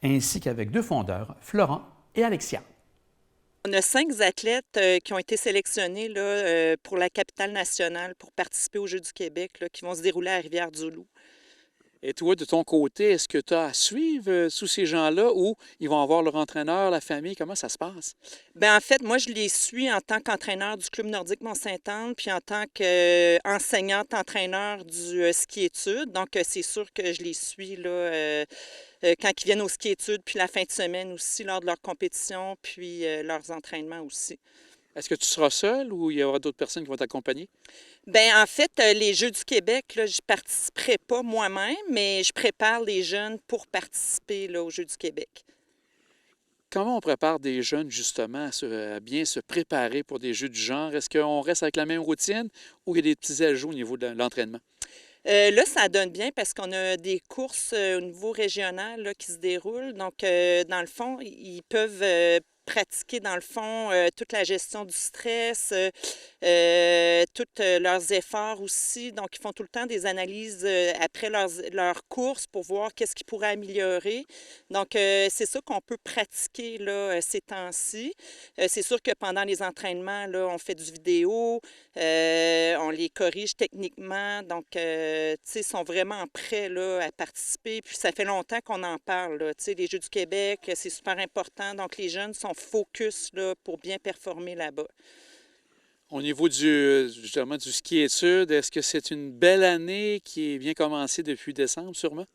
ainsi qu'avec deux fondeurs, Florent et Alexia. On a 5 athlètes qui ont été sélectionnés là, pour la capitale nationale pour participer aux Jeux du Québec là, qui vont se dérouler à Rivière-du-Loup. Et toi, de ton côté, est-ce que tu as à suivre sous ces gens-là ou ils vont avoir leur entraîneur, la famille? Comment ça se passe? Ben, en fait, moi, je les suis en tant qu'entraîneur du Club nordique Mont-Sainte-Anne, puis en tant qu'enseignante-entraîneur du ski-études. Donc, c'est sûr que je les suis là, quand ils viennent au ski-études, puis la fin de semaine aussi, lors de leur compétition, puis leurs entraînements aussi. Est-ce que tu seras seul ou il y aura d'autres personnes qui vont t'accompagner? Ben en fait, les Jeux du Québec, là, je participerai pas moi-même, mais je prépare les jeunes pour participer là, aux Jeux du Québec. Comment on prépare des jeunes justement à bien se préparer pour des jeux du genre? Est-ce qu'on reste avec la même routine ou il y a des petits ajouts au niveau de l'entraînement? Là, ça donne bien parce qu'on a des courses au niveau régional là, qui se déroulent. Donc, dans le fond, ils peuvent pratiquer, dans le fond, toute la gestion du stress, tous leurs efforts aussi. Donc, ils font tout le temps des analyses après leurs courses pour voir qu'est-ce qu'ils pourraient améliorer. Donc, c'est ça qu'on peut pratiquer là, ces temps-ci. C'est sûr que pendant les entraînements, là, on fait du vidéo, on les corrige techniquement. Donc, tu sais, ils sont vraiment prêts là, à participer. Puis, ça fait longtemps qu'on en parle. Là. Tu sais, les Jeux du Québec, c'est super important. Donc, les jeunes sont focus là, pour bien performer là-bas. Au niveau justement du ski-études, est-ce que c'est une belle année qui est bien commencée depuis décembre, sûrement?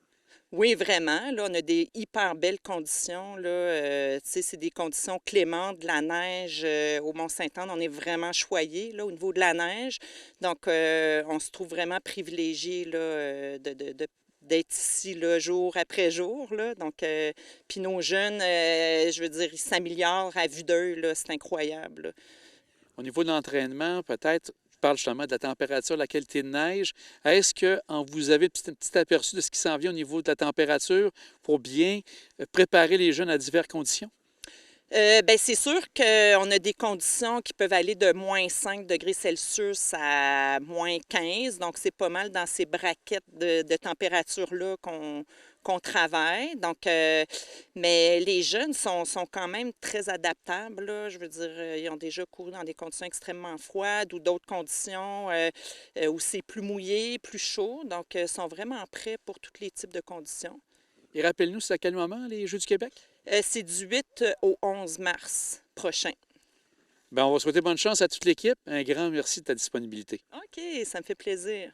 Oui, vraiment. Là, on a des hyper belles conditions. Là, tu sais, c'est des conditions clémentes, de la neige au Mont-Sainte-Anne. On est vraiment choyé là, au niveau de la neige. Donc, on se trouve vraiment privilégié là, d'être ici là, jour après jour. Là. Donc, puis nos jeunes, je veux dire, ils s'améliorent à vue d'œil. Là, c'est incroyable. Là. Au niveau de l'entraînement, peut-être, tu parles justement de la température, la qualité de neige. Est-ce que vous avez un petit aperçu de ce qui s'en vient au niveau de la température pour bien préparer les jeunes à diverses conditions? Ben, c'est sûr qu'on a des conditions qui peuvent aller de moins 5 degrés Celsius à moins 15. Donc, c'est pas mal dans ces braquettes de température-là qu'on travaille. Donc, mais les jeunes sont quand même très adaptables. Là. Je veux dire, ils ont déjà couru dans des conditions extrêmement froides ou d'autres conditions où c'est plus mouillé, plus chaud. Donc, ils sont vraiment prêts pour tous les types de conditions. Et rappelle-nous, c'est à quel moment les Jeux du Québec? C'est du 8 au 11 mars prochain. Bien, on va souhaiter bonne chance à toute l'équipe. Un grand merci de ta disponibilité. OK, ça me fait plaisir.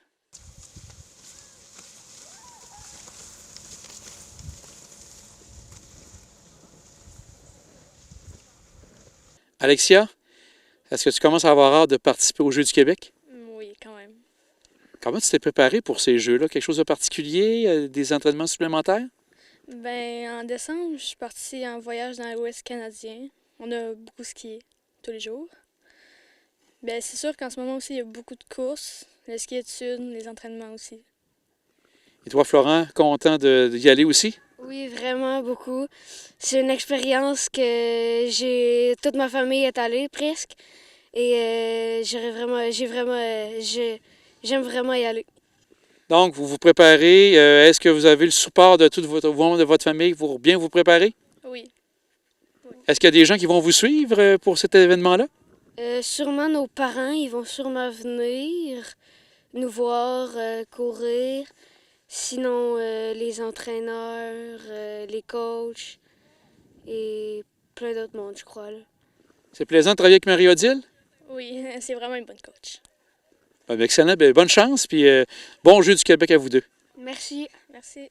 Alexia, est-ce que tu commences à avoir hâte de participer aux Jeux du Québec? Oui, quand même. Comment tu t'es préparé pour ces Jeux-là? Quelque chose de particulier? Des entraînements supplémentaires? Ben, en décembre, je suis partie en voyage dans l'Ouest canadien. On a beaucoup skié tous les jours. Ben, c'est sûr qu'en ce moment aussi, il y a beaucoup de courses, le ski études, les entraînements aussi. Et toi, Florent, content d'y aller aussi? Oui, vraiment beaucoup. C'est une expérience que toute ma famille est allée presque. Et j'aime vraiment y aller. Donc, vous vous préparez. Est-ce que vous avez le support de tous vos membres de votre famille pour bien vous préparer? Oui. Est-ce qu'il y a des gens qui vont vous suivre pour cet événement-là? Sûrement nos parents, ils vont sûrement venir nous voir courir. Sinon, les entraîneurs, les coachs et plein d'autres mondes, je crois. Là. C'est plaisant de travailler avec Marie-Odile? Oui, c'est vraiment une bonne coach. Excellent. Bien, bonne chance, puis bon Jeu du Québec à vous deux. Merci. Merci.